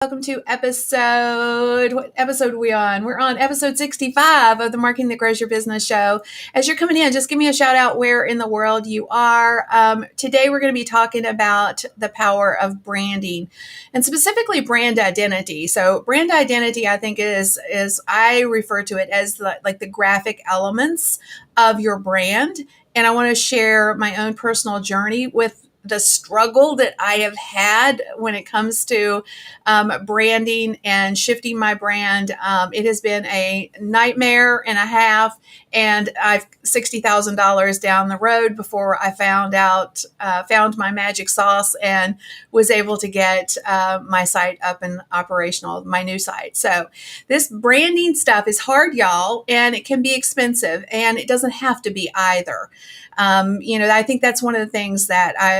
Welcome to what episode are we on? We're on episode 65 of the Marketing That Grows Your Business show. As you're coming in, just give me a shout out where in the world you are. Today we're going to be talking about the power of branding and specifically brand identity. So brand identity, I think is I refer to it as like the graphic elements of your brand. And I want to share my own personal journey with the struggle that I have had when it comes to branding and shifting my brand. It has been a nightmare and a half, and I've $60,000 down the road before I found my magic sauce and was able to get my site up and operational, my new site. So this branding stuff is hard, y'all, and it can be expensive, and it doesn't have to be either. I think that's one of the things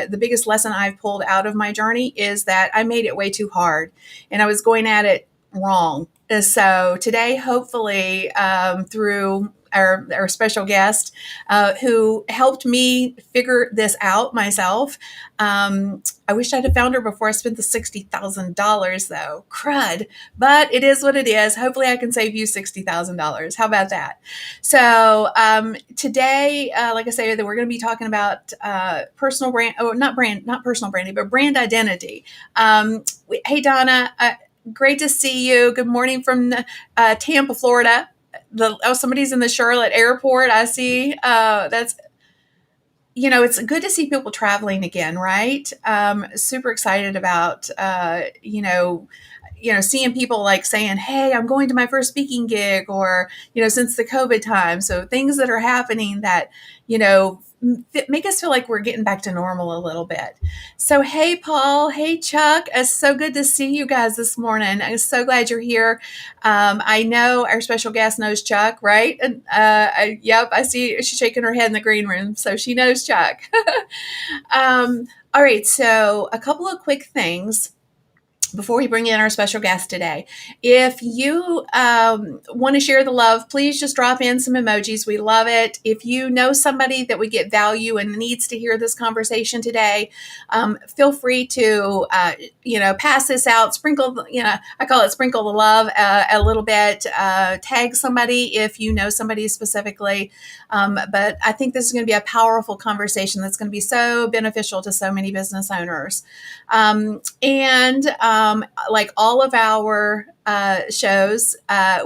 the biggest lesson I've pulled out of my journey is that I made it way too hard and I was going at it wrong. So today, hopefully, through our special guest who helped me figure this out myself. I wish I'd have found her before I spent the $60,000 though. Crud. But it is what it is. Hopefully I can save you $60,000. How about that? So today, like I say, that we're going to be talking about personal brand, not personal branding, but brand identity. Hey, Donna, great to see you. Good morning from Tampa, Florida. Somebody's in the Charlotte airport. I see. It's good to see people traveling again, right? Super excited about, seeing people like saying, hey, I'm going to my first speaking gig or, since the COVID time. So things that are happening that, make us feel like we're getting back to normal a little bit. So, hey, Paul. Hey, Chuck. It's so good to see you guys this morning. I'm so glad you're here. I know our special guest knows Chuck, right? And yep, I see she's shaking her head in the green room. So she knows Chuck. All right. So a couple of quick things before we bring in our special guest today. If you want to share the love, please just drop in some emojis. We love it. If you know somebody that would get value and needs to hear this conversation today, feel free to, pass this out, sprinkle, I call it sprinkle the love a little bit, tag somebody if you know somebody specifically. But I think this is going to be a powerful conversation that's going to be so beneficial to so many business owners. Like all of our shows,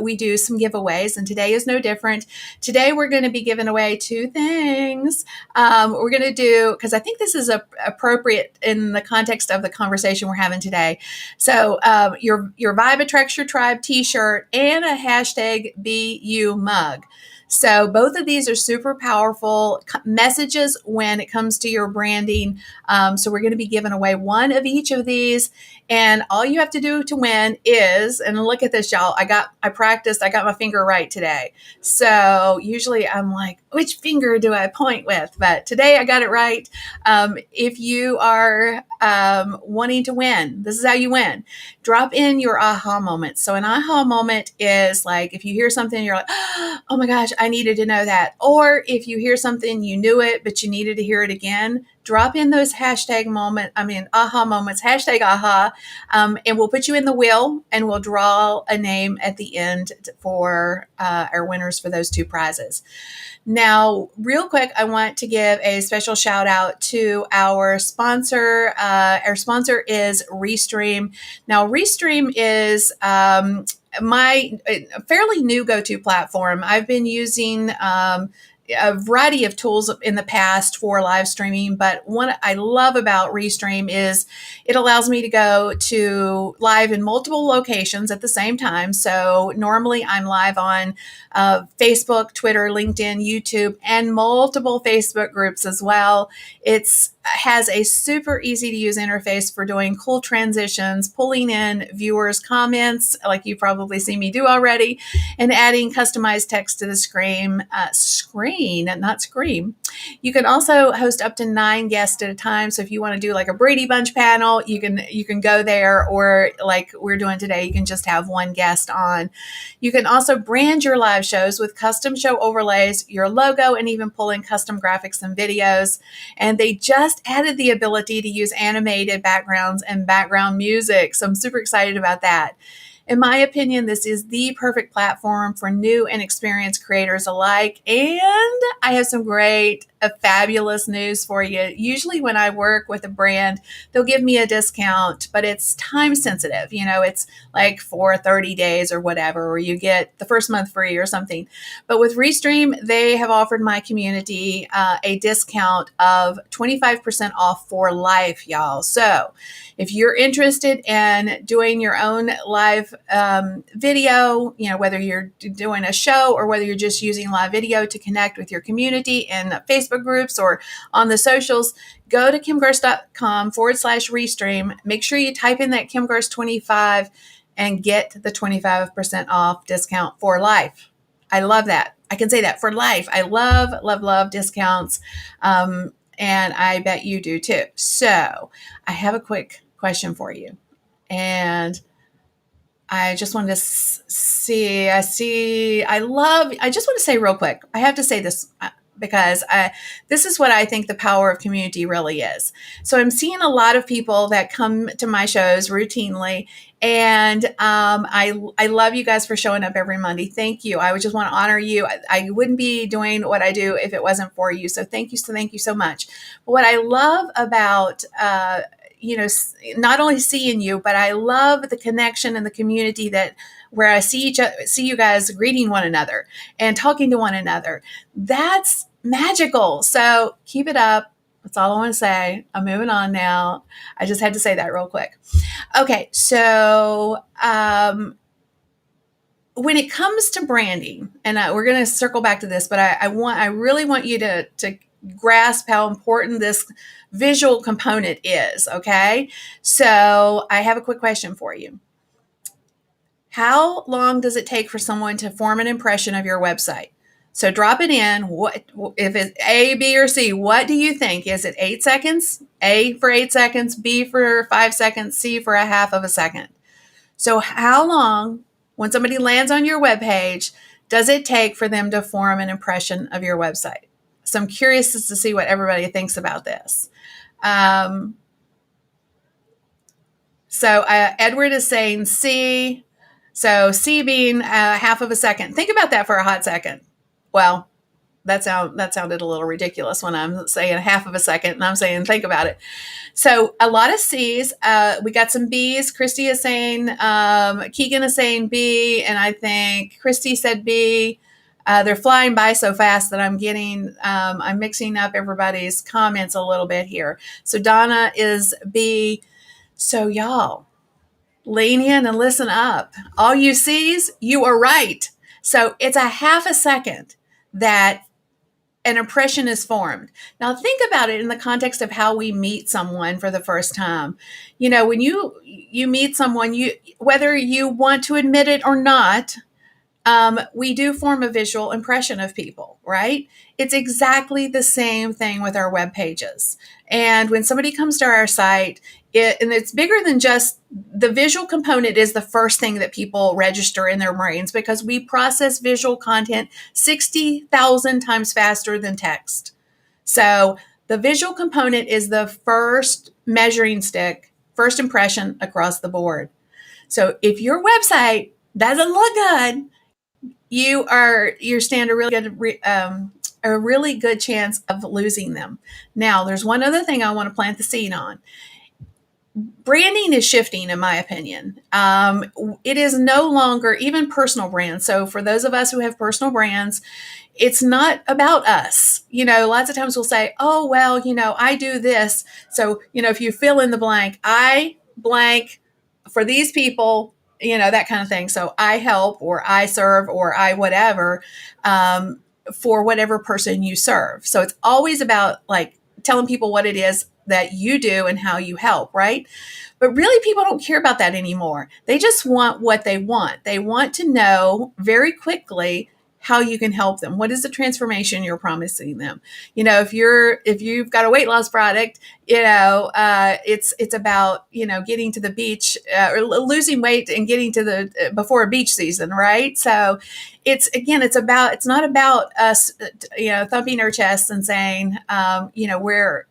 we do some giveaways, and today is no different. Today, we're going to be giving away two things. We're going to do, because I think this is appropriate in the context of the conversation we're having today. So your Vibe Attracts Your Tribe t-shirt and a hashtag BU mug. So both of these are super powerful messages when it comes to your branding. So we're going to be giving away one of each of these. And all you have to do to win is, and look at this, y'all, I practiced, I got my finger right today. So usually I'm like, which finger do I point with? But today I got it right. If you are wanting to win, this is how you win. Drop in your aha moment. So an aha moment is like, if you hear something, you're like, oh my gosh, I needed to know that. Or if you hear something, you knew it, but you needed to hear it again, drop in those aha moments, hashtag aha, and we'll put you in the wheel and we'll draw a name at the end for our winners for those two prizes. Now, real quick, I want to give a special shout out to our sponsor. Our sponsor is Restream. Now, Restream is my fairly new go-to platform. I've been using a variety of tools in the past for live streaming, but what I love about Restream is it allows me to go to live in multiple locations at the same time. So normally I'm live on Facebook, Twitter, LinkedIn, YouTube, and multiple Facebook groups as well. It has a super easy to use interface for doing cool transitions, pulling in viewers' comments, like you probably see me do already, and adding customized text to the screen, not scream. You can also host up to 9 guests at a time. So if you want to do like a Brady Bunch panel, you can go there, or like we're doing today, you can just have one guest on. You can also brand your live shows with custom show overlays, your logo, and even pull in custom graphics and videos. And they just added the ability to use animated backgrounds and background music. So I'm super excited about that. In my opinion, this is the perfect platform for new and experienced creators alike. And I have some great, fabulous news for you. Usually when I work with a brand, they'll give me a discount, but it's time sensitive. It's like for 30 days or whatever, or you get the first month free or something. But with Restream, they have offered my community a discount of 25% off for life, y'all. So if you're interested in doing your own live video, whether you're doing a show or whether you're just using live video to connect with your community in Facebook groups or on the socials, go to kimgarst.com/Restream. Make sure you type in that KimGarst25 and get the 25% off discount for life. I love that. I can say that, for life. I love, love, love discounts. And I bet you do too. So I have a quick question for you. And I just wanted to see, I just want to say real quick, I have to say this because this is what I think the power of community really is. So I'm seeing a lot of people that come to my shows routinely, and I love you guys for showing up every Monday. Thank you. I would just want to honor you. I wouldn't be doing what I do if it wasn't for you. So thank you so much. But what I love about not only seeing you, but I love the connection and the community where I see you guys greeting one another and talking to one another. That's magical. So keep it up. That's all I want to say. I'm moving on now. I just had to say that real quick. Okay. So, when it comes to branding, and we're going to circle back to this, but I really want you to grasp how important this visual component is. Okay. So I have a quick question for you. How long does it take for someone to form an impression of your website? So drop it in. What if it's A, B, or C? What do you think? Is it 8 seconds? A for 8 seconds, B for 5 seconds, C for a half of a second. So how long, when somebody lands on your webpage, does it take for them to form an impression of your website? So I'm curious to see what everybody thinks about this. So Edward is saying C. So C being half of a second. Think about that for a hot second. Well, that sounded a little ridiculous when I'm saying half of a second and I'm saying think about it. So a lot of C's. We got some B's. Christy is saying, Keegan is saying B, and I think Christy said B. They're flying by so fast that I'm mixing up everybody's comments a little bit here. So Donna is B. So y'all, lean in and listen up. All you C's, you are right. So it's a half a second that an impression is formed. Now think about it in the context of how we meet someone for the first time. When you meet someone, whether you want to admit it or not, we do form a visual impression of people, right? It's exactly the same thing with our web pages. And when somebody comes to our site, and it's bigger than just the visual component is the first thing that people register in their brains, because we process visual content 60,000 times faster than text. So the visual component is the first measuring stick, first impression across the board. So if your website doesn't look good, you stand a really good chance of losing them. Now, there's one other thing I want to plant the seed on. Branding is shifting, in my opinion. It is no longer even personal brands. So for those of us who have personal brands, it's not about us. Lots of times we'll say, oh, well, I do this. So, if you fill in the blank, I blank for these people, that kind of thing. So I help, or I serve, or I whatever, for whatever person you serve. So it's always about like telling people what it is that you do and how you help, right? But really, people don't care about that anymore. They just want what they want. They want to know very quickly how you can help them. What is the transformation you're promising them? If you've got a weight loss product, it's about, getting to the beach, or losing weight and getting to the before a beach season, right? So it's not about us, thumping our chests and saying, where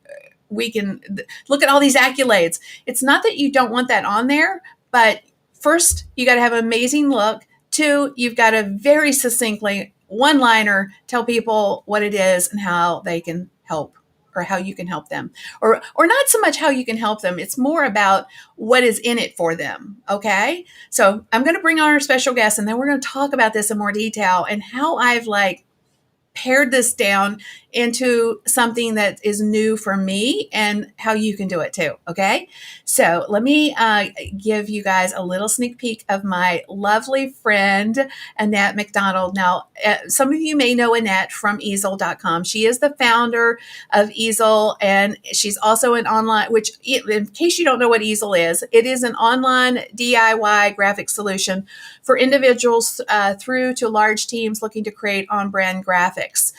we can look at all these accolades. It's not that you don't want that on there, but first, you got to have an amazing look. Two, you've got to very succinctly, one-liner, tell people what it is and how they can help, or how you can help them. Or not so much how you can help them. It's more about what is in it for them. Okay? So I'm going to bring on our special guest, and then we're going to talk about this in more detail and how I've pared this down into something that is new for me and how you can do it too. Okay. So let me give you guys a little sneak peek of my lovely friend, Annette McDonald. Now, some of you may know Annette from Easil.com. She is the founder of Easil, and she's also an online, which, in case you don't know what Easil is, it is an online DIY graphic solution for individuals through to large teams looking to create on-brand graphics.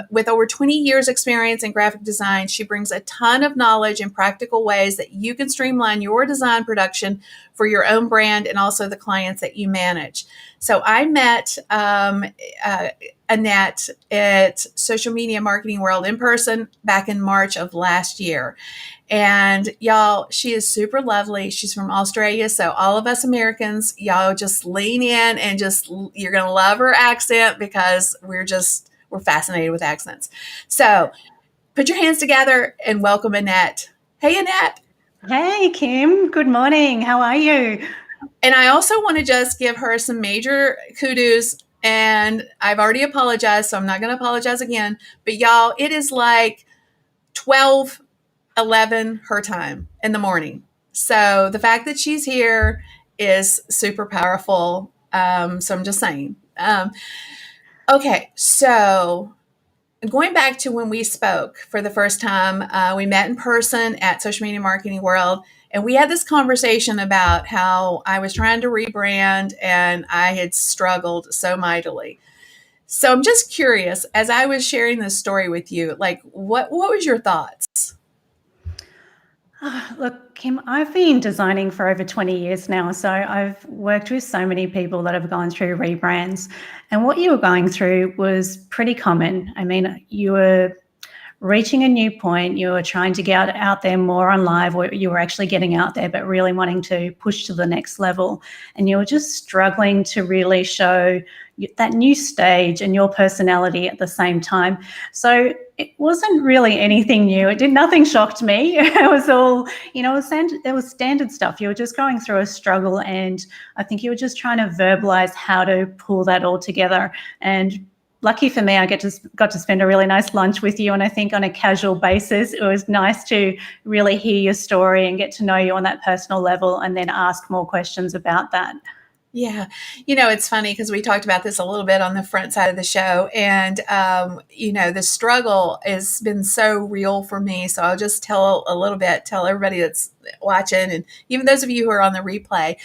With over 20 years experience in graphic design, she brings a ton of knowledge and practical ways that you can streamline your design production for your own brand and also the clients that you manage. So I met Annette at Social Media Marketing World in person back in March of last year. And y'all, she is super lovely. She's from Australia. So all of us Americans, y'all just lean in and you're going to love her accent, because we're fascinated with accents. So put your hands together and welcome Annette. Hey, Annette. Hey, Kim. Good morning. How are you? And I also want to just give her some major kudos. And I've already apologized, so I'm not going to apologize again. But y'all, it is 12:11 her time in the morning. So the fact that she's here is super powerful. So I'm just saying. Okay, so going back to when we spoke for the first time, we met in person at Social Media Marketing World, and we had this conversation about how I was trying to rebrand and I had struggled so mightily. So I'm just curious, as I was sharing this story with you, what was your thoughts? Look, Kim, I've been designing for over 20 years now, so I've worked with so many people that have gone through rebrands, and what you were going through was pretty common. I mean, you were reaching a new point, you were trying to get out there more on live, where you were actually getting out there, but really wanting to push to the next level, and you were just struggling to really show that new stage and your personality at the same time. So it wasn't really anything new. Nothing shocked me. It was all, it was standard stuff. You were just going through a struggle, and I think you were just trying to verbalize how to pull that all together. And lucky for me, I got to spend a really nice lunch with you, and I think on a casual basis, it was nice to really hear your story and get to know you on that personal level, and then ask more questions about that. Yeah. It's funny because we talked about this a little bit on the front side of the show, and, the struggle has been so real for me. So I'll just tell everybody that's watching, and even those of you who are on the replay.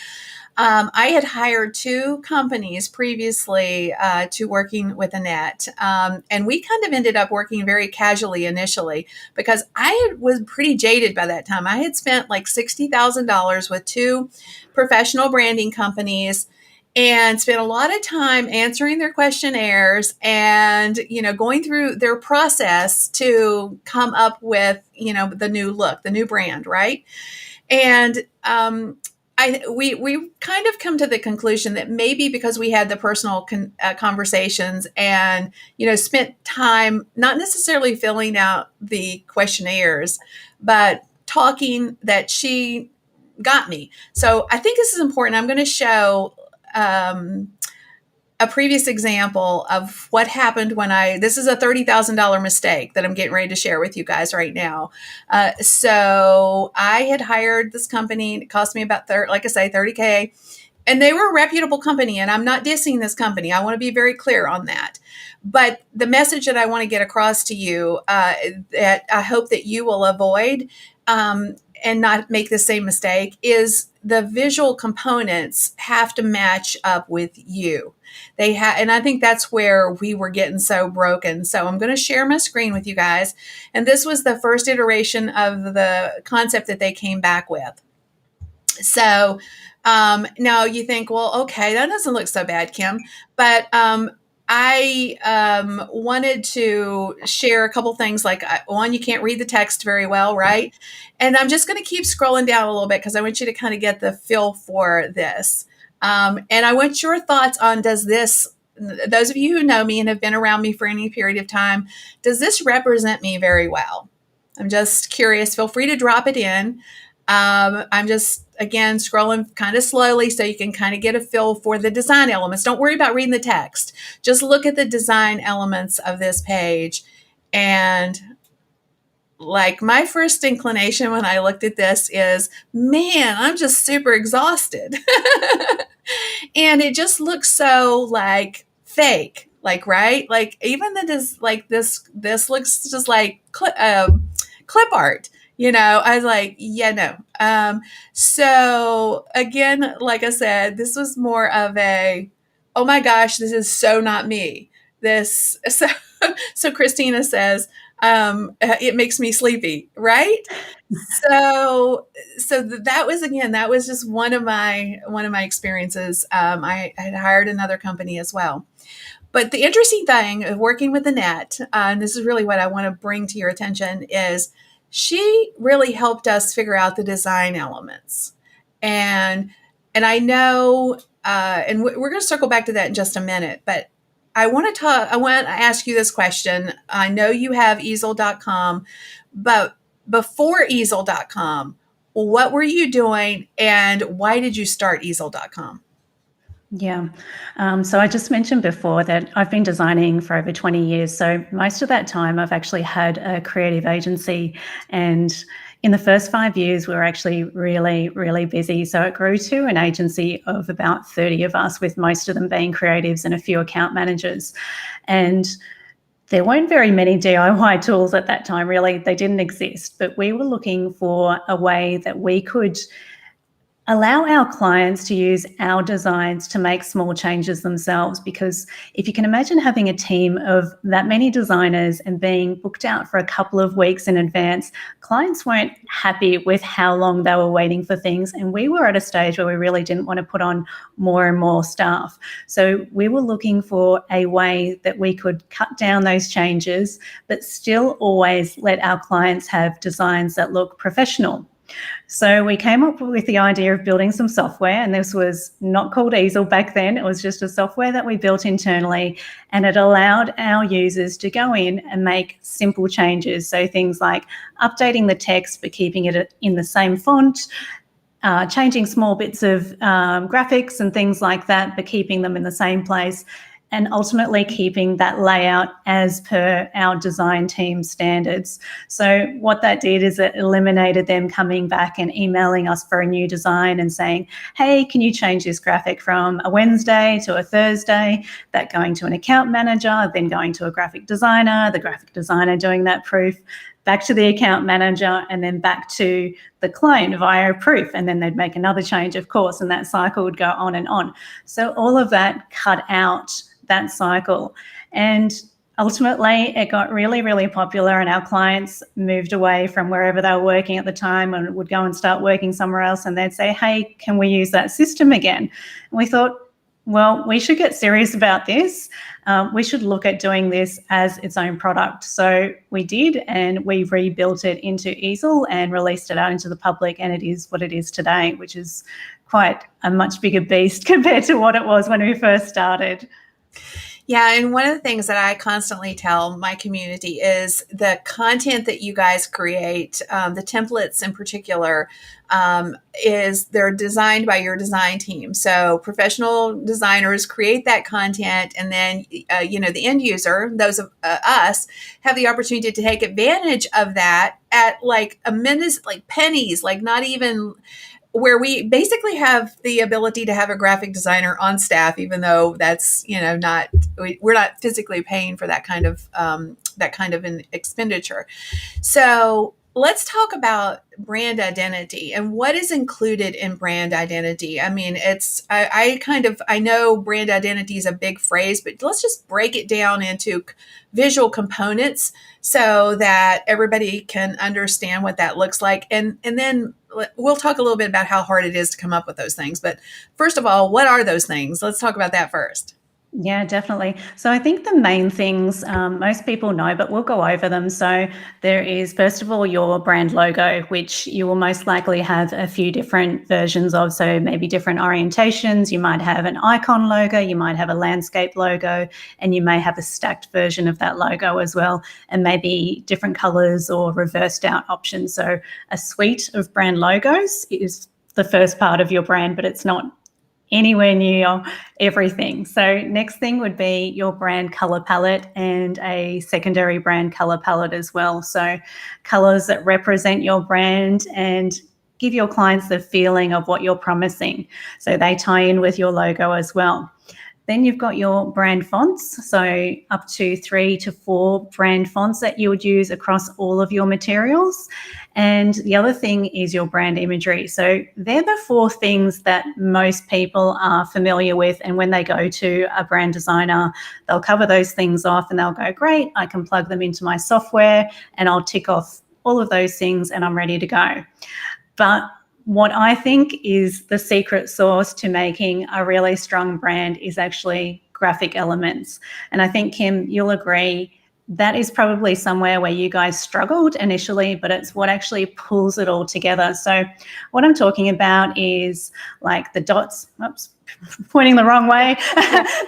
I had hired two companies previously to working with Annette, and we kind of ended up working very casually initially, because I was pretty jaded by that time. I had spent $60,000 with two professional branding companies and spent a lot of time answering their questionnaires and, going through their process to come up with, the new look, the new brand, right? And we kind of come to the conclusion that maybe because we had the personal conversations and, spent time not necessarily filling out the questionnaires, but talking, that she got me. So I think this is important. I'm going to show a previous example of what happened when this is a $30,000 mistake that I'm getting ready to share with you guys right now. So I had hired this company. It cost me about $30K, and they were a reputable company, and I'm not dissing this company. I want to be very clear on that. But the message that I want to get across to you, that I hope that you will avoid, and not make the same mistake is the visual components have to match up with you. They have, and I think that's where we were getting so broken. So I'm going to share my screen with you guys. And this was the first iteration of the concept that they came back with. So now you think, well, okay, that doesn't look so bad, Kim. But I wanted to share a couple things. Like, one, you can't read the text very well, right? And I'm just going to keep scrolling down a little bit because I want you to kind of get the feel for this. And I want your thoughts on, does this, those of you who know me and have been around me for any period of time, does this represent me very well? I'm just curious. Feel free to drop it in. I'm just, again, scrolling kind of slowly so you can kind of get a feel for the design elements. Don't worry about reading the text. Just look at the design elements of this page. And like, my first inclination when I looked at this is, man, I'm just super exhausted. And it just looks so like fake, like, right? Like, even this looks just like clip art. I was like, yeah, no. So again, like I said, this was more of a, oh my gosh, this is so not me. So Christina says, it makes me sleepy, right? So that was, again, that was just one of my experiences. I had hired another company as well. But the interesting thing of working with Annette, and this is really what I want to bring to your attention, is she really helped us figure out the design elements. And I know, and we're going to circle back to that in just a minute, but I want to ask you this question. I know you have Easil.com, but before Easil.com, what were you doing and why did you start Easil.com? Yeah. So I just mentioned before that I've been designing for over 20 years. So most of that time I've actually had a creative agency, and in the first 5 years we were actually really, really busy. So it grew to an agency of about 30 of us, with most of them being creatives and a few account managers. And there weren't very many DIY tools at that time, really. They didn't exist, but we were looking for a way that we could allow our clients to use our designs to make small changes themselves. Because if you can imagine having a team of that many designers and being booked out for a couple of weeks in advance, clients weren't happy with how long they were waiting for things. And we were at a stage where we really didn't want to put on more and more staff. So we were looking for a way that we could cut down those changes, but still always let our clients have designs that look professional. So we came up with the idea of building some software, and this was not called Easil back then. It was just a software that we built internally, and it allowed our users to go in and make simple changes. So things like updating the text but keeping it in the same font, changing small bits of graphics and things like that but keeping them in the same place, and ultimately keeping that layout as per our design team standards. So what that did is it eliminated them coming back and emailing us for a new design and saying, hey, can you change this graphic from a Wednesday to a Thursday? That going to an account manager, then going to a graphic designer, the graphic designer doing that proof, back to the account manager, and then back to the client via a proof. And then they'd make another change, of course, and that cycle would go on and on. So all of that cut out that cycle. And ultimately it got really, really popular, and our clients moved away from wherever they were working at the time and would go and start working somewhere else, and they'd say, hey, can we use that system again? And we thought, well, we should get serious about this. We should look at doing this as its own product. So we did, and we rebuilt it into Easil and released it out into the public, and it is what it is today, which is quite a much bigger beast compared to what it was when we first started. Yeah, and one of the things that I constantly tell my community is the content that you guys create, the templates in particular, is they're designed by your design team. So professional designers create that content, and then the end user, those of us, have the opportunity to take advantage of that at like a minute, like pennies, like not even, where we basically have the ability to have a graphic designer on staff, even though that's, we're not physically paying for that kind of an expenditure. So let's talk about brand identity and what is included in brand identity. I mean, I know brand identity is a big phrase, but let's just break it down into visual components so that everybody can understand what that looks like. And then we'll talk a little bit about how hard it is to come up with those things. But first of all, what are those things? Let's talk about that first. Yeah, definitely. So I think the main things most people know, but we'll go over them. So there is, first of all, your brand logo, which you will most likely have a few different versions of. So maybe different orientations. You might have an icon logo, you might have a landscape logo, and you may have a stacked version of that logo as well, and maybe different colors or reversed out options. So a suite of brand logos is the first part of your brand, but it's not anywhere near everything. So next thing would be your brand color palette and a secondary brand color palette as well. So colors that represent your brand and give your clients the feeling of what you're promising. So they tie in with your logo as well. Then you've got your brand fonts, so up to 3 to 4 brand fonts that you would use across all of your materials. And the other thing is your brand imagery. So they're the 4 things that most people are familiar with. And when they go to a brand designer, they'll cover those things off and they'll go, great, I can plug them into my software and I'll tick off all of those things and I'm ready to go. But what I think is the secret sauce to making a really strong brand is actually graphic elements. And I think, Kim, you'll agree that is probably somewhere where you guys struggled initially, but it's what actually pulls it all together. So what I'm talking about is like the dots, oops, pointing the wrong way,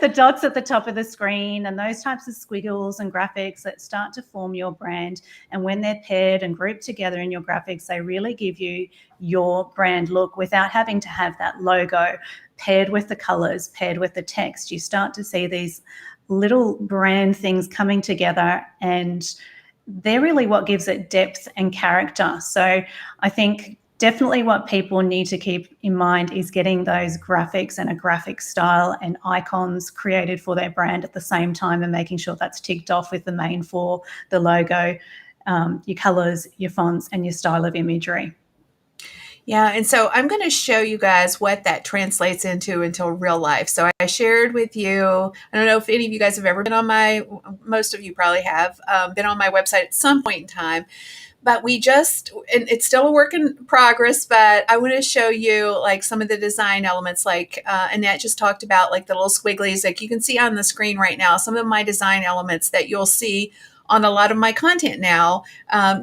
the dots at the top of the screen and those types of squiggles and graphics that start to form your brand. And when they're paired and grouped together in your graphics, they really give you your brand look without having to have that logo paired with the colors, paired with the text. You start to see these little brand things coming together, and they're really what gives it depth and character. So I think definitely what people need to keep in mind is getting those graphics and a graphic style and icons created for their brand at the same time, and making sure that's ticked off with the main 4, the logo, your colors, your fonts, and your style of imagery. Yeah, and so I'm going to show you guys what that translates into real life. So I shared with you, I don't know if any of you guys have ever been on most of you probably have, been on my website at some point in time, but and it's still a work in progress, but I want to show you like some of the design elements, like Annette just talked about, like the little squigglies, like you can see on the screen right now, some of my design elements that you'll see on a lot of my content now,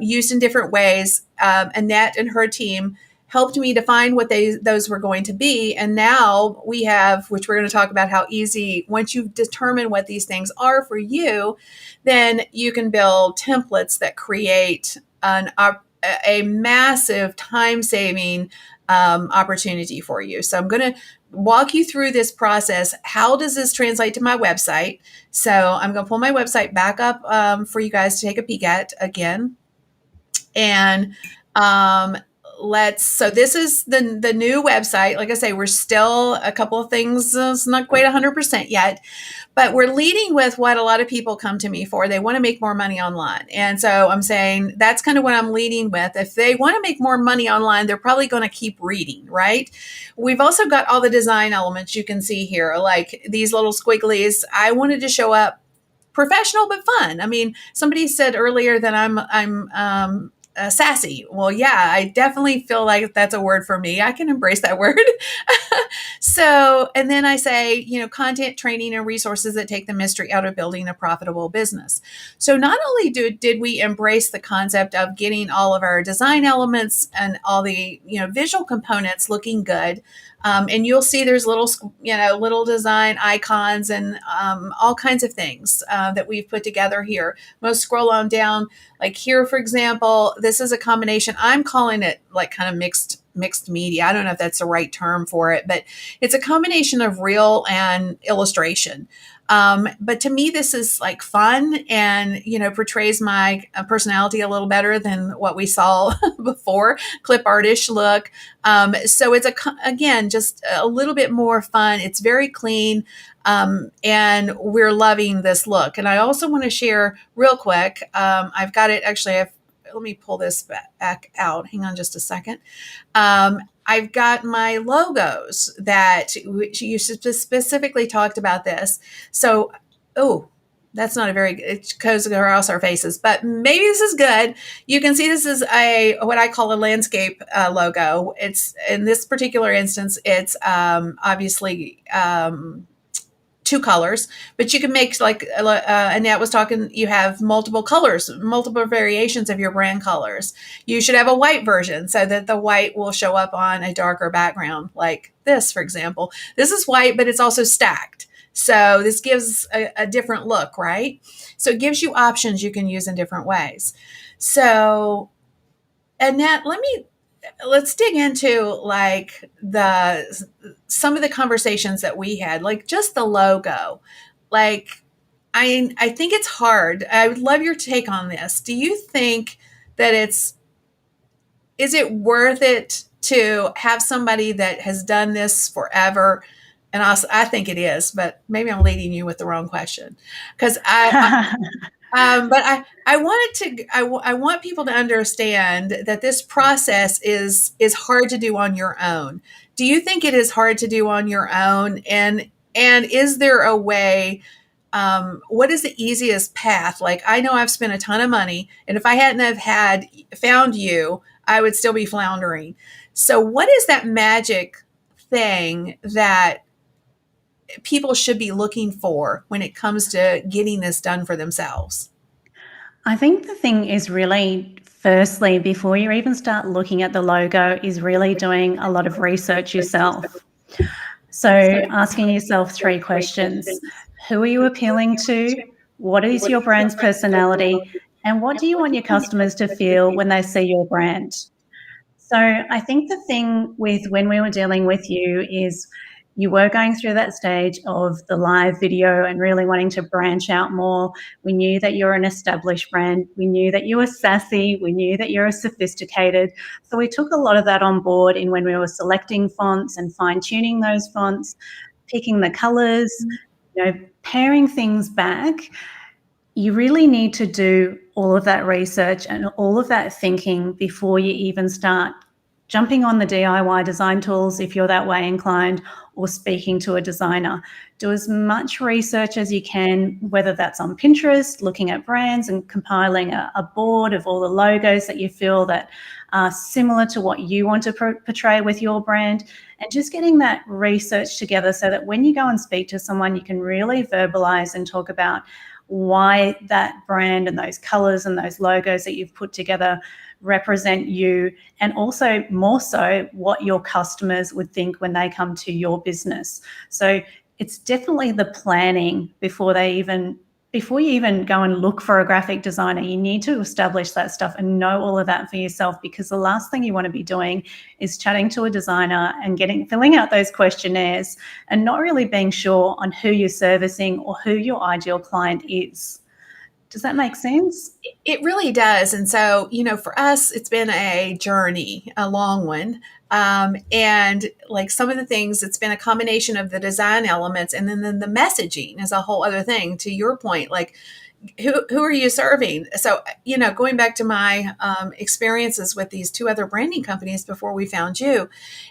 used in different ways. Annette and her team helped me define what those were going to be. And now we have, which we're going to talk about how easy, once you've determined what these things are for you, then you can build templates that create a massive time-saving opportunity for you. So I'm going to walk you through this process. How does this translate to my website? So I'm going to pull my website back up for you guys to take a peek at again. And so this is the new website. Like I say, we're still a couple of things, it's not quite 100% yet, but we're leading with what a lot of people come to me for. They want to make more money online. And so I'm saying that's kind of what I'm leading with. If they want to make more money online, they're probably going to keep reading, right? We've also got all the design elements you can see here, like these little squigglies. I wanted to show up professional but fun. I mean, somebody said earlier that I'm sassy. Well, yeah, I definitely feel like that's a word for me. I can embrace that word. So, and then I say, content, training, and resources that take the mystery out of building a profitable business. So not only did we embrace the concept of getting all of our design elements and all the, visual components looking good, and you'll see there's little design icons and all kinds of things that we've put together here. I'm going to scroll on down. Like here, for example, this is a combination. I'm calling it like kind of mixed media. I don't know if that's the right term for it, but it's a combination of real and illustration. But to me, this is like fun and, portrays my personality a little better than what we saw before, clip artish look. So it's again, just a little bit more fun. It's very clean. And we're loving this look. And I also want to share real quick. I've got it. Actually, I've let me pull this back out. Hang on just a second. I've got my logos that you specifically talked about this. So, oh, that's not a very good, it goes across our faces, but maybe this is good. You can see this is what I call a landscape logo. It's in this particular instance, it's obviously two colors, but you can make, like Annette was talking, you have multiple colors, multiple variations of your brand colors. You should have a white version so that the white will show up on a darker background, like this, for example. This is white, but it's also stacked. So this gives a different look, right? So it gives you options you can use in different ways. So Annette, let's dig into like some of the conversations that we had, like just the logo. Like I think it's hard. I would love your take on this. Do you think that is it worth it to have somebody that has done this forever? And I think it is, but maybe I'm leading you with the wrong question, because but I wanted to I want people to understand that this process is hard to do on your own. Do you think it is hard to do on your own? And is there a way? What is the easiest path? Like, I know I've spent a ton of money, and if I hadn't have found you, I would still be floundering. So, what is that magic thing that people should be looking for when it comes to getting this done for themselves? I think the thing is really, firstly, before you even start looking at the logo, is really doing a lot of research yourself. So asking yourself 3 questions. Who are you appealing to? What is your brand's personality? And what do you want your customers to feel when they see your brand? So I think the thing with when we were dealing with you is you were going through that stage of the live video and really wanting to branch out more. We knew that you're an established brand. We knew that you were sassy. We knew that you're sophisticated. So we took a lot of that on board in when we were selecting fonts and fine-tuning those fonts, picking the colors, paring things back. You really need to do all of that research and all of that thinking before you even start jumping on the DIY design tools if you're that way inclined, or speaking to a designer. Do as much research as you can, whether that's on Pinterest, looking at brands and compiling a board of all the logos that you feel that are similar to what you want to portray with your brand, and just getting that research together so that when you go and speak to someone, you can really verbalize and talk about why that brand and those colors and those logos that you've put together represent you, and also more so what your customers would think when they come to your business. So it's definitely the planning before you even go and look for a graphic designer. You need to establish that stuff and know all of that for yourself, because the last thing you want to be doing is chatting to a designer and filling out those questionnaires and not really being sure on who you're servicing or who your ideal client is. Does that make sense? It really does. And so, for us, it's been a journey, a long one. And like some of the things, it's been a combination of the design elements, and then the messaging is a whole other thing. To your point, like who are you serving? So, going back to my experiences with these 2 other branding companies before we found you,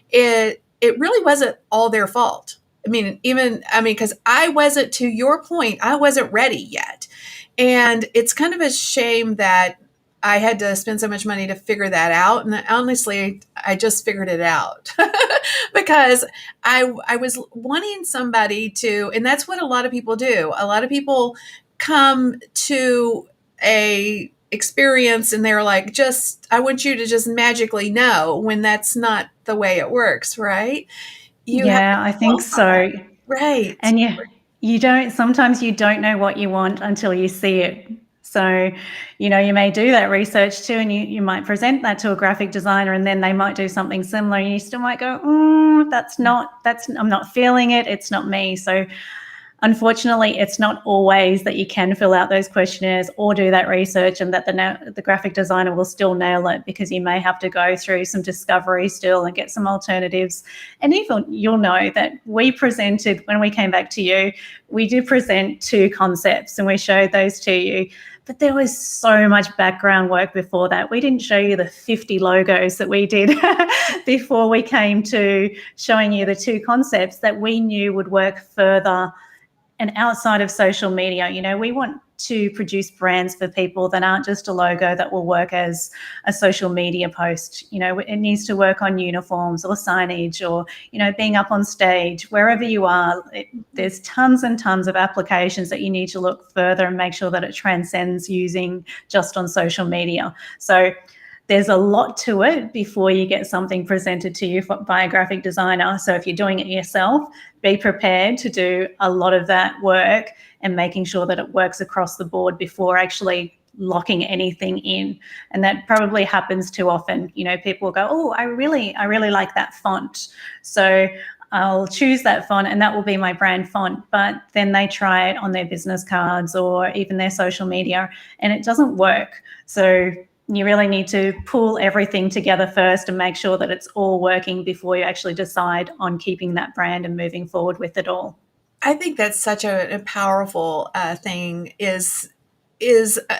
it really wasn't all their fault. Because I wasn't, to your point, I wasn't ready yet. And it's kind of a shame that I had to spend so much money to figure that out. And honestly, I just figured it out because I was wanting somebody to, and that's what a lot of people do. A lot of people come to a experience and they're like, I want you to just magically know, when that's not the way it works, right? I think so. Right. And sometimes you don't know what you want until you see it. So, you may do that research too, and you might present that to a graphic designer, and then they might do something similar, and you still might go, I'm not feeling it. It's not me. So unfortunately, it's not always that you can fill out those questionnaires or do that research and that the graphic designer will still nail it, because you may have to go through some discovery still and get some alternatives. And even you'll know that we presented, when we came back to you, we did present 2 concepts and we showed those to you. But there was so much background work before that. We didn't show you the 50 logos that we did before we came to showing you the two concepts that we knew would work further and outside of social media. You know, we want to produce brands for people that aren't just a logo that will work as a social media post. You know, it needs to work on uniforms or signage or, you know, being up on stage, wherever you are. There's tons and tons of applications that you need to look further and make sure that it transcends using just on social media. So there's a lot to it before you get something presented to you by a graphic designer. So if you're doing it yourself, be prepared to do a lot of that work and making sure that it works across the board before actually locking anything in. And that probably happens too often. You know, people will go, oh, I really like that font. So I'll choose that font and that will be my brand font. But then they try it on their business cards or even their social media and it doesn't work. So you really need to pull everything together first and make sure that it's all working before you actually decide on keeping that brand and moving forward with it all. I think that's such a powerful thing is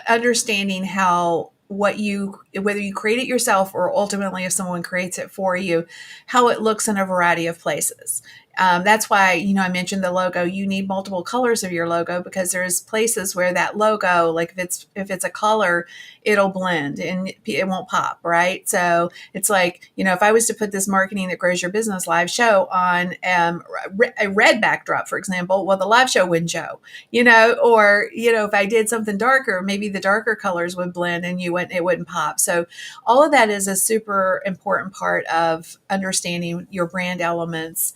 understanding how whether you create it yourself or ultimately if someone creates it for you, how it looks in a variety of places. That's why, you know, I mentioned the logo. You need multiple colors of your logo because there's places where that logo, like if it's a color, it'll blend and it won't pop, right? So it's like, you know, if I was to put this Marketing That Grows Your Business live show on a red backdrop, for example, well, the live show wouldn't show, you know, or, you know, if I did something darker, maybe the darker colors would blend and it wouldn't pop. So all of that is a super important part of understanding your brand elements.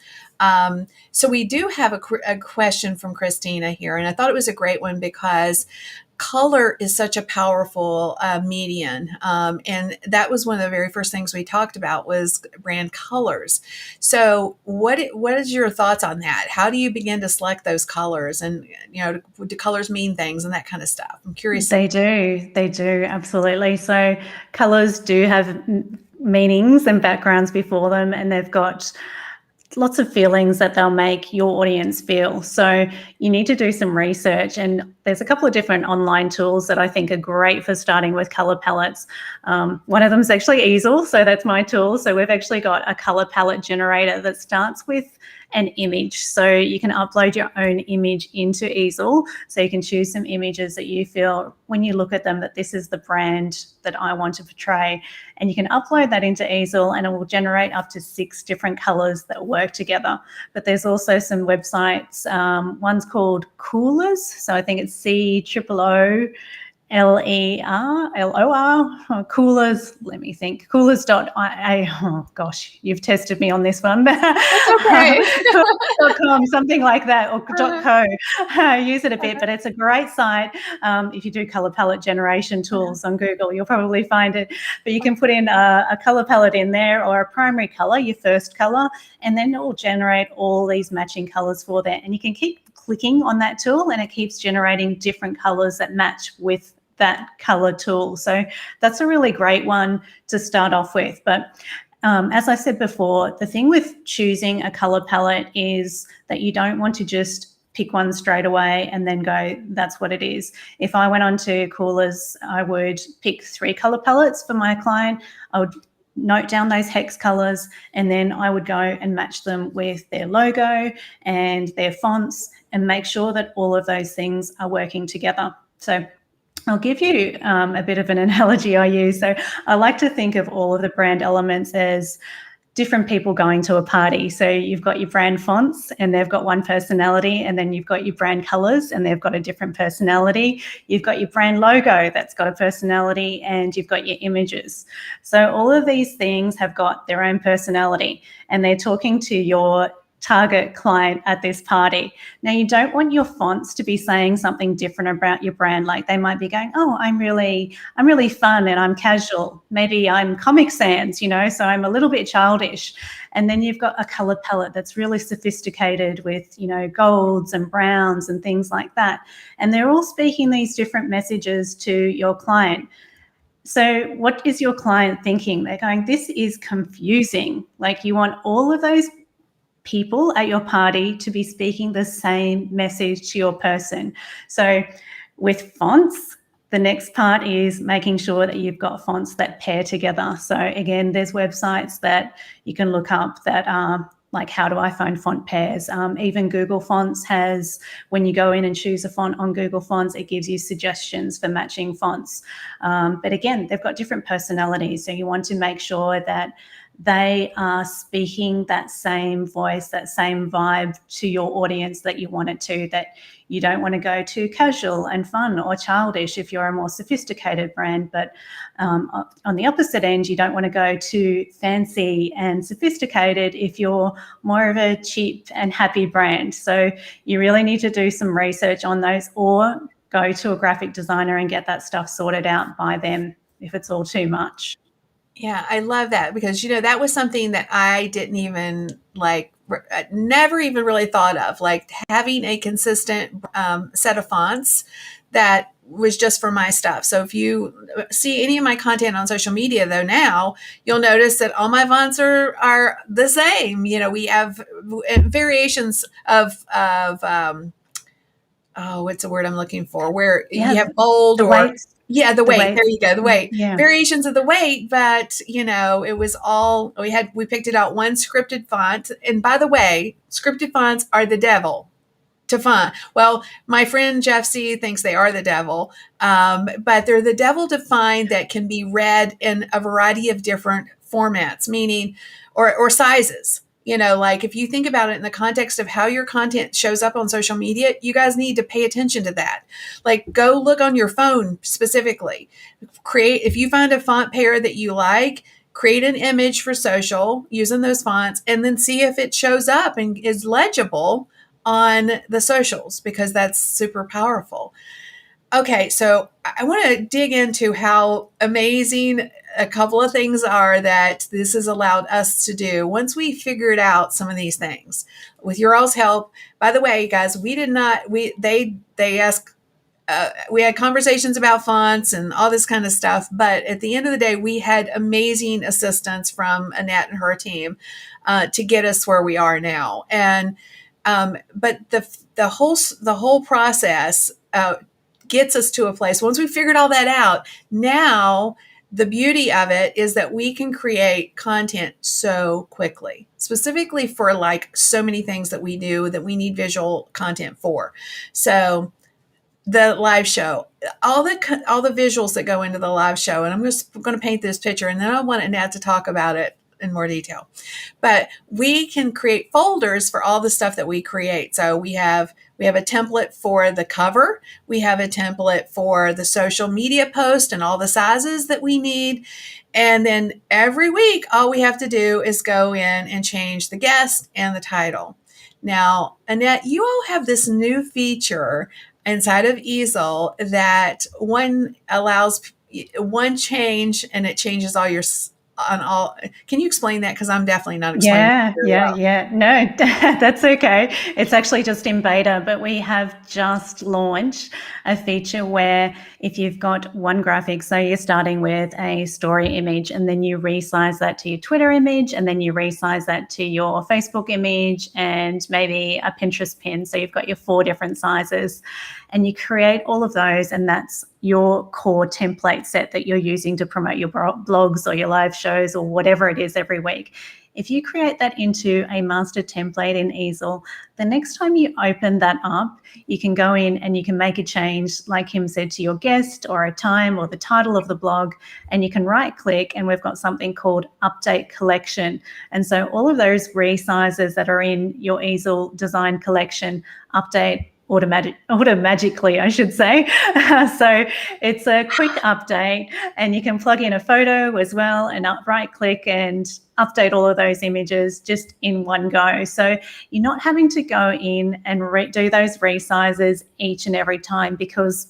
So we do have a question from Christina here, and I thought it was a great one because color is such a powerful medium. And that was one of the very first things we talked about was brand colors. So what is your thoughts on that? How do you begin to select those colors? And, you know, do colors mean things and that kind of stuff? I'm curious. They do, absolutely. So colors do have meanings and backgrounds before them, and they've got lots of feelings that they'll make your audience feel. So you need to do some research, and there's a couple of different online tools that I think are great for starting with color palettes. One of them is actually Easil, so that's my tool. So we've actually got a color palette generator that starts with an image. So you can upload your own image into Easil. So you can choose some images that you feel when you look at them that this is the brand that I want to portray. And you can upload that into Easil and it will generate up to 6 different colors that work together. But there's also some websites. One's called Coolers. So I think it's COOLER, Coolers, let me think, coolers.ia. Oh gosh, you've tested me on this one. That's okay. .com, something like that, or .co. I use it a bit, but it's a great site. If you do color palette generation tools on Google, you'll probably find it. But you can put in a color palette in there or a primary color, your first color, and then it will generate all these matching colors for that. And you can keep clicking on that tool and it keeps generating different colors that match with that color tool. So that's a really great one to start off with. But as I said before, the thing with choosing a color palette is that you don't want to just pick one straight away and then go, that's what it is. If I went on to Coolers, I would pick 3 color palettes for my client. I would note down those hex colors and then I would go and match them with their logo and their fonts and make sure that all of those things are working together. So I'll give you a bit of an analogy I use. So I like to think of all of the brand elements as different people going to a party. So you've got your brand fonts and they've got one personality, and then you've got your brand colors and they've got a different personality. You've got your brand logo that's got a personality, and you've got your images. So all of these things have got their own personality and they're talking to your target client at this party. Now, you don't want your fonts to be saying something different about your brand. Like they might be going, oh, I'm really fun and I'm casual. Maybe I'm Comic Sans, you know, so I'm a little bit childish. And then you've got a color palette that's really sophisticated with, you know, golds and browns and things like that. And they're all speaking these different messages to your client. So what is your client thinking? They're going, this is confusing. Like you want all of those people at your party to be speaking the same message to your person. So with fonts, The next part is making sure that you've got fonts that pair together. So again, there's websites that you can look up that are like, how do I find font pairs? Even Google Fonts has, when you go in and choose a font on Google Fonts, it gives you suggestions for matching fonts. But again, they've got different personalities. So you want to make sure that they are speaking that same voice, that same vibe to your audience that you want it to, that you don't want to go too casual and fun or childish if you're a more sophisticated brand, but on the opposite end, you don't want to go too fancy and sophisticated if you're more of a cheap and happy brand. So you really need to do some research on those, or go to a graphic designer and get that stuff sorted out by them if it's all too much. Yeah, I love that because, that was something that I didn't even never even really thought of, like having a consistent set of fonts that was just for my stuff. So if you see any of my content on social media, though, now you'll notice that all my fonts are the same. We have variations of what's the word I'm looking for? Where you have bold the or weight. Yeah, the weight. There you go, the weight. Yeah. Variations of the weight, but it was all we picked it out one scripted font. And by the way, scripted fonts are the devil to font. Well, my friend Jeff C thinks they are the devil, but they're the devil to find that can be read in a variety of different formats, meaning or sizes. Like if you think about it in the context of how your content shows up on social media, you guys need to pay attention to that. Like go look on your phone specifically. If you find a font pair that you like, create an image for social using those fonts, and then see if it shows up and is legible on the socials, because that's super powerful. Okay, so I want to dig into how amazing a couple of things are that this has allowed us to do once we figured out some of these things with your all's help. By the way, guys, they asked, we had conversations about fonts and all this kind of stuff, but at the end of the day, we had amazing assistance from Annette and her team to get us where we are now. And but the whole process gets us to a place. Once we figured all that out, now the beauty of it is that we can create content so quickly, specifically for like so many things that we do that we need visual content for. So the live show, all the visuals that go into the live show, and I'm just going to paint this picture, and then I want Annette to talk about it in more detail. But we can create folders for all the stuff that we create. So we have a template for the cover. We have a template for the social media post and all the sizes that we need. And then every week, all we have to do is go in and change the guest and the title. Now, Annette, you all have this new feature inside of Easil that allows one change and it changes all your on all. Can you explain that? Because I'm definitely not explaining it very well. Yeah. No, that's okay. It's actually just in beta, but we have just launched a feature where if you've got one graphic, so you're starting with a story image and then you resize that to your Twitter image and then you resize that to your Facebook image and maybe a Pinterest pin. So you've got your 4 different sizes and you create all of those, and that's your core template set that you're using to promote your blogs or your live shows or whatever it is every week. If you create that into a master template in Easil, the next time you open that up, you can go in and you can make a change, like Kim said, to your guest or a time or the title of the blog, and you can right click and we've got something called Update Collection. And so all of those resizes that are in your Easil design collection update automatically, I should say. So it's a quick update and you can plug in a photo as well and right click and update all of those images just in one go. So you're not having to go in and do those resizes each and every time, because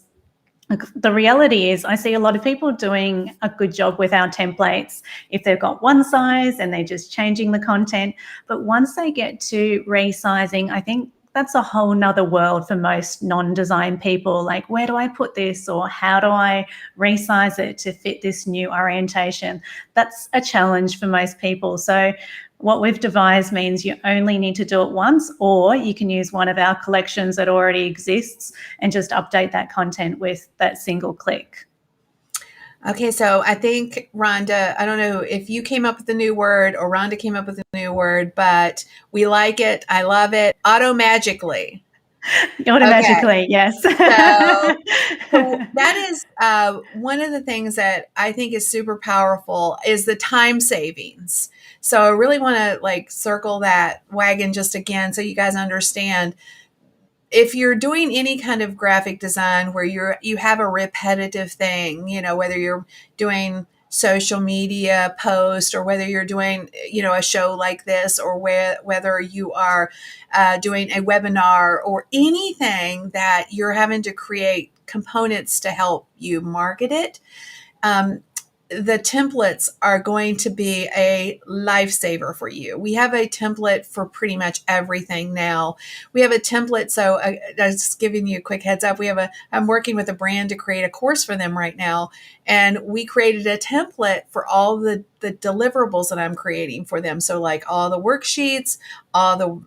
the reality is I see a lot of people doing a good job with our templates if they've got one size and they're just changing the content. But once they get to resizing, I think that's a whole nother world for most non-design people. Like, where do I put this, or how do I resize it to fit this new orientation? That's a challenge for most people. So What we've devised means you only need to do it once, or you can use one of our collections that already exists and just update that content with that single click. Okay, so I think Rhonda, I don't know if you came up with a new word or Rhonda came up with a new word, but we like it. I love it. Automagically. Okay. Automagically, yes. So that is one of the things that I think is super powerful is the time savings. So I really want to like circle that wagon just again so you guys understand. If you're doing any kind of graphic design where you have a repetitive thing, whether you're doing social media post or whether you're doing a show like this or whether you are doing a webinar or anything that you're having to create components to help you market it, the templates are going to be a lifesaver for you. We have a template for pretty much everything now. We have a template. So I was just giving you a quick heads up. I'm working with a brand to create a course for them right now. And we created a template for all the deliverables that I'm creating for them. So like all the worksheets, all the,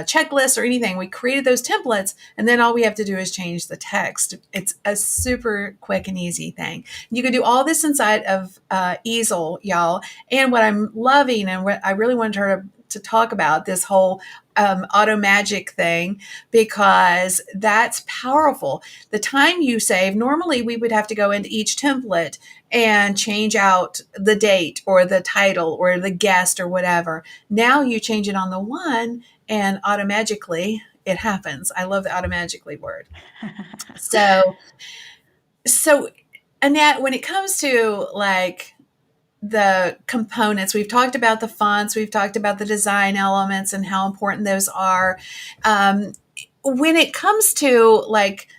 checklists or anything, we created those templates. And then all we have to do is change the text. It's a super quick and easy thing. You can do all this inside of Easil, y'all. And what I'm loving and what I really wanted her to talk about this whole auto magic thing, because that's powerful. The time you save, normally we would have to go into each template and change out the date or the title or the guest or whatever. Now you change it on the one and automagically it happens. I love the automagically word. So Annette, when it comes to like the components, we've talked about the fonts, we've talked about the design elements and how important those are. When it comes to like,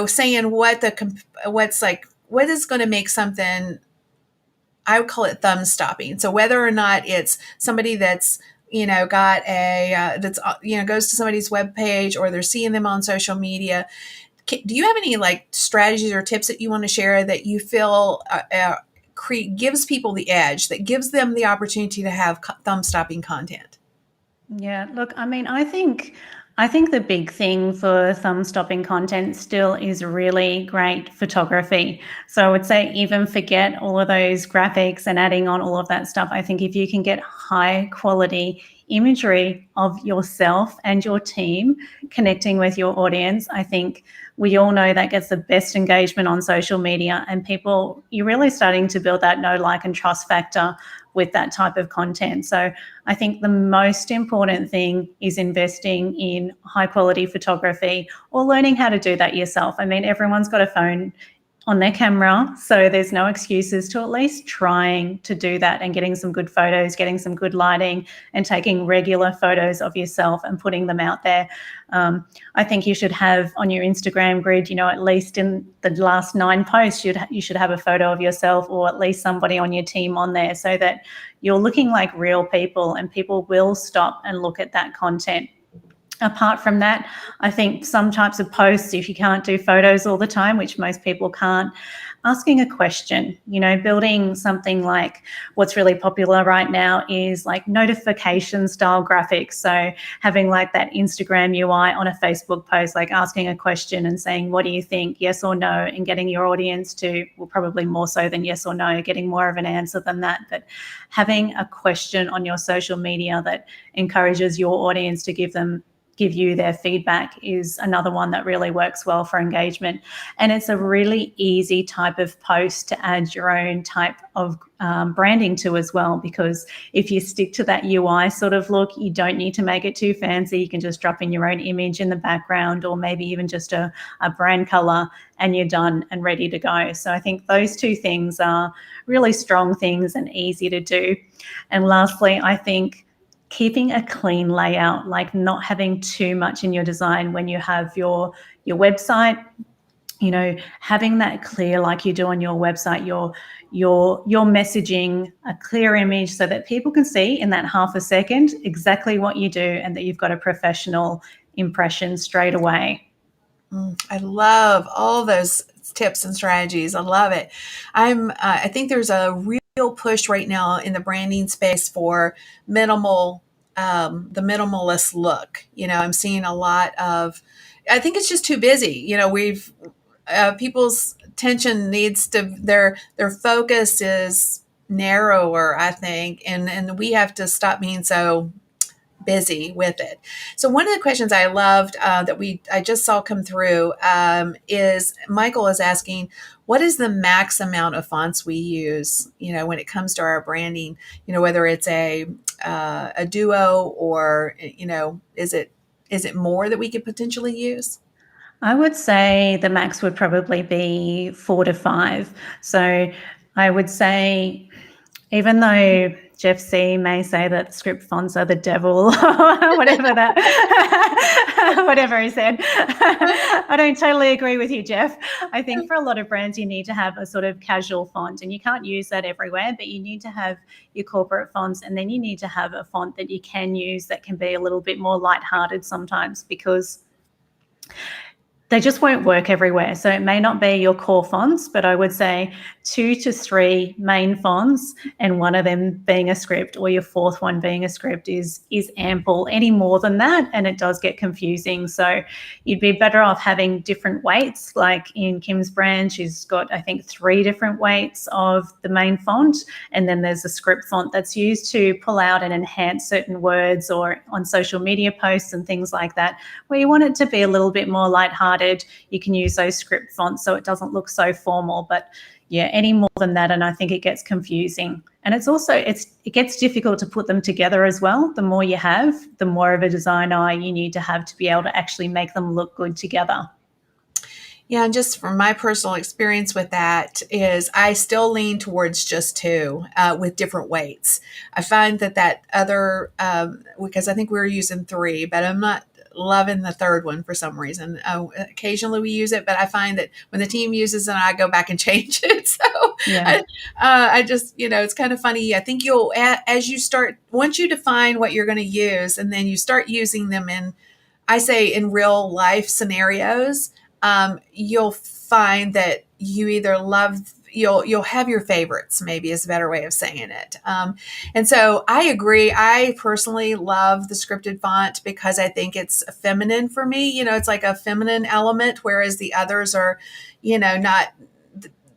saying what is going to make something, I would call it thumb stopping. So whether or not it's somebody that's got a goes to somebody's webpage or they're seeing them on social media, do you have any like strategies or tips that you want to share that you feel gives people the edge, that gives them the opportunity to have thumb stopping content? Yeah, look, I mean, I think the big thing for thumb stopping content still is really great photography. So I would say even forget all of those graphics and adding on all of that stuff. I think if you can get high quality imagery of yourself and your team connecting with your audience, I think we all know that gets the best engagement on social media, and you're really starting to build that know, like, and trust factor with that type of content. So I think the most important thing is investing in high quality photography or learning how to do that yourself. I mean, everyone's got a phone on their camera, so there's no excuses to at least trying to do that and getting some good photos, getting some good lighting, and taking regular photos of yourself and putting them out there. I think you should have on your Instagram grid, at least in the last 9 posts, you should have a photo of yourself or at least somebody on your team on there, so that you're looking like real people and people will stop and look at that content. Apart from that, I think some types of posts, if you can't do photos all the time, which most people can't, asking a question, building something like what's really popular right now is like notification style graphics. So having like that Instagram UI on a Facebook post, like asking a question and saying, what do you think, yes or no, and getting your audience to, well, probably more so than yes or no, getting more of an answer than that. But having a question on your social media that encourages your audience to give you their feedback is another one that really works well for engagement. And it's a really easy type of post to add your own type of branding to as well, because if you stick to that UI sort of look, you don't need to make it too fancy. You can just drop in your own image in the background or maybe even just a brand color and you're done and ready to go. So I think those two things are really strong things and easy to do. And lastly, I think keeping a clean layout, like not having too much in your design when you have your website, having that clear like you do on your website, your messaging, a clear image so that people can see in that half a second exactly what you do and that you've got a professional impression straight away. I love all those tips and strategies. I love it. I think there's a real real push right now in the branding space for minimal, the minimalist look. I'm seeing a lot of, I think it's just too busy. People's attention needs to, their focus is narrower, I think, and we have to stop being so busy with it. So one of the questions I loved that I just saw come through is Michael is asking, what is the max amount of fonts we use? When it comes to our branding, whether it's a duo or is it more that we could potentially use? I would say the max would probably be 4 to 5. So I would say, even though Jeff C may say that script fonts are the devil, whatever whatever he said, I don't totally agree with you, Jeff. I think for a lot of brands, you need to have a sort of casual font, and you can't use that everywhere, but you need to have your corporate fonts, and then you need to have a font that you can use that can be a little bit more lighthearted sometimes, because they just won't work everywhere. So it may not be your core fonts, but I would say 2 to 3 main fonts, and one of them being a script, or your fourth one being a script, is ample. Any more than that, and it does get confusing. So you'd be better off having different weights. Like in Kim's brand, she's got, I think, 3 different weights of the main font, and then there's a script font that's used to pull out and enhance certain words, or on social media posts and things like that, where you want it to be a little bit more lighthearted. You can use those script fonts so it doesn't look so formal. But yeah, any more than that, and I think it gets confusing. And it's also, it gets difficult to put them together as well. The more you have, the more of a design eye you need to have to be able to actually make them look good together. Yeah, and just from my personal experience with that is I still lean towards just 2 with different weights. I find that other, because I think we were using 3, but I'm not loving the third one for some reason. Occasionally we use it, but I find that when the team uses it, I go back and change it. So Yeah. I just, it's kind of funny. I think as you start, once you define what you're going to use, and then you start using them in real life scenarios, you'll find that you either you'll have your favorites, maybe is a better way of saying it. And so I agree. I personally love the scripted font because I think it's feminine for me. It's like a feminine element, whereas the others are, not,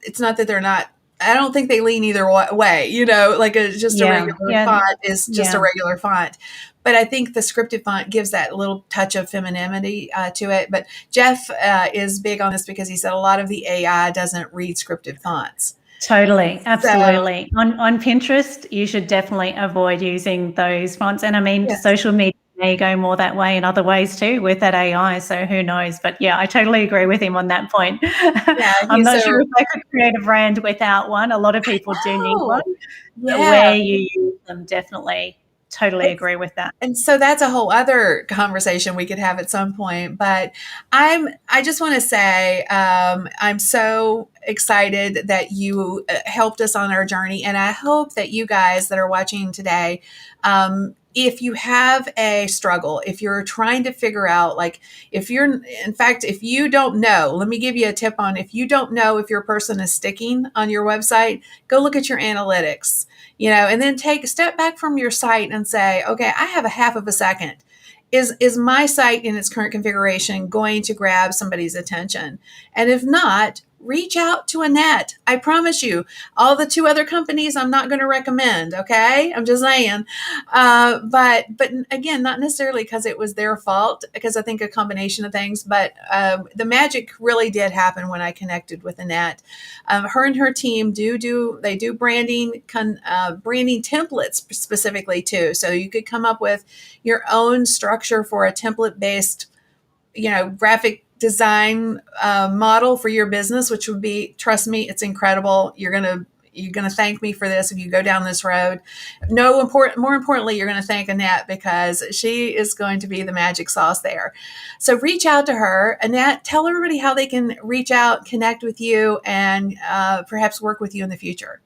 it's not that they're not, I don't think they lean either way, like a regular font is just a regular font. But I think the scripted font gives that little touch of femininity to it. But Jeff is big on this because he said a lot of the AI doesn't read scripted fonts. Totally. Absolutely. So, on Pinterest, you should definitely avoid using those fonts. And I mean, yes, social media may go more that way in other ways too with that AI. So who knows? But yeah, I totally agree with him on that point. Yeah, I'm not sure if I could create a brand without one. A lot of people do need one. Yeah. But where you use them, definitely. Totally agree with that. And so that's a whole other conversation we could have at some point. But I just want to say I'm so excited that you helped us on our journey. And I hope that you guys that are watching today, if you have a struggle, if you're trying to figure out, like if you don't know, let me give you a tip on, if you don't know if your person is sticking on your website, go look at your analytics. And then take a step back from your site and say, okay, I have a half of a second. Is my site in its current configuration going to grab somebody's attention? And if not, reach out to Annette. I promise you, all the 2 other companies I'm not going to recommend. Okay, I'm just saying. But again, not necessarily because it was their fault, because I think a combination of things. But the magic really did happen when I connected with Annette. Her and her team do branding templates specifically too. So you could come up with your own structure for a template-based, graphic design model for your business, which would be, trust me, it's incredible. You're gonna thank me for this if you go down this road. More importantly, you're gonna thank Annette because she is going to be the magic sauce there. So reach out to her. Annette, tell everybody how they can reach out, connect with you, and perhaps work with you in the future.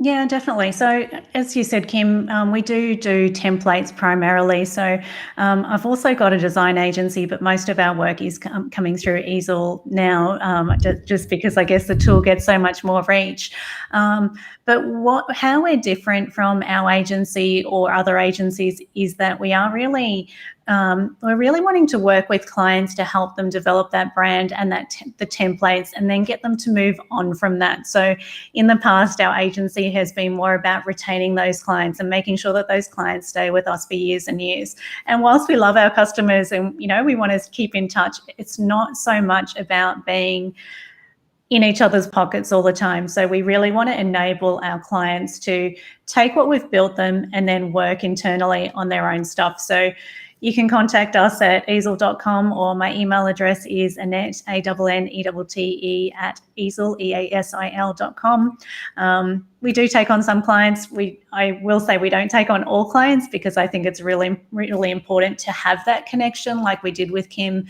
Yeah, definitely. So, as you said, Kim, we do templates primarily. So, I've also got a design agency, but most of our work is coming through Easil now, just because I guess the tool gets so much more reach. But how we're different from our agency or other agencies is that we're really wanting to work with clients to help them develop that brand and the templates, and then get them to move on from that. So in the past, our agency has been more about retaining those clients and making sure that those clients stay with us for years and years. And whilst we love our customers and, we want to keep in touch, it's not so much about being in each other's pockets all the time. So we really want to enable our clients to take what we've built them and then work internally on their own stuff. So you can contact us at easil.com, or my email address is Annette, ANNETTE, at Easil, EASIL.com. We do take on some clients. I will say we don't take on all clients, because I think it's really, really important to have that connection like we did with Kim,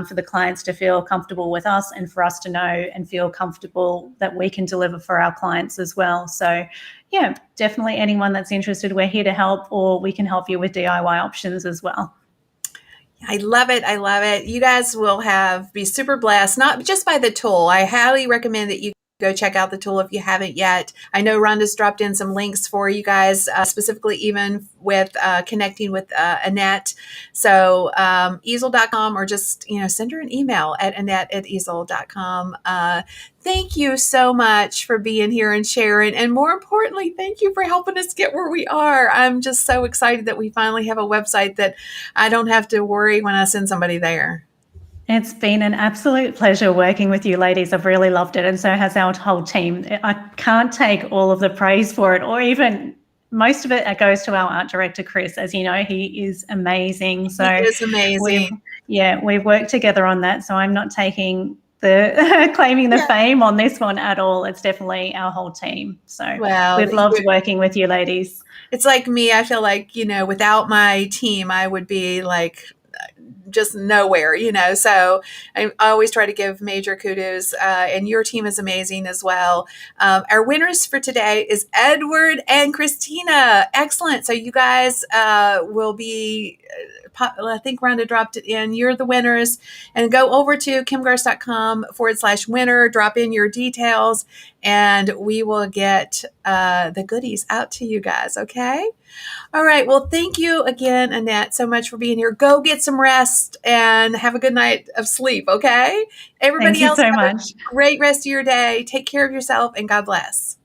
for the clients to feel comfortable with us and for us to know and feel comfortable that we can deliver for our clients as well. So yeah, definitely anyone that's interested, we're here to help, or we can help you with DIY options as well. I love it. I love it. You guys will be super blessed, not just by the tool. I highly recommend that you go check out the tool if you haven't yet. I know Rhonda's dropped in some links for you guys, specifically even with connecting with Annette. So easil.com, or just, send her an email at annette@easil.com. Thank you so much for being here and sharing. And more importantly, thank you for helping us get where we are. I'm just so excited that we finally have a website that I don't have to worry when I send somebody there. It's been an absolute pleasure working with you ladies. I've really loved it, and so has our whole team. I can't take all of the praise for it, or even most of it goes to our art director, Chris. As you know, he is amazing. So He is amazing. we've worked together on that. So I'm not taking claiming the fame on this one at all. It's definitely our whole team. So we've loved working with you ladies. It's like me. I feel like, without my team, I would be like just nowhere, so I always try to give major kudos, and your team is amazing as well. Our winners for today is Edward and Christina. Excellent. So you guys will be, I think Rhonda dropped it in. You're the winners, and go over to kimgarst.com/winner, drop in your details, and we will get the goodies out to you guys. Okay. All right. Well, thank you again, Annette, so much for being here. Go get some rest and have a good night of sleep. Okay. Everybody else, thank you so much. Great rest of your day. Take care of yourself, and God bless.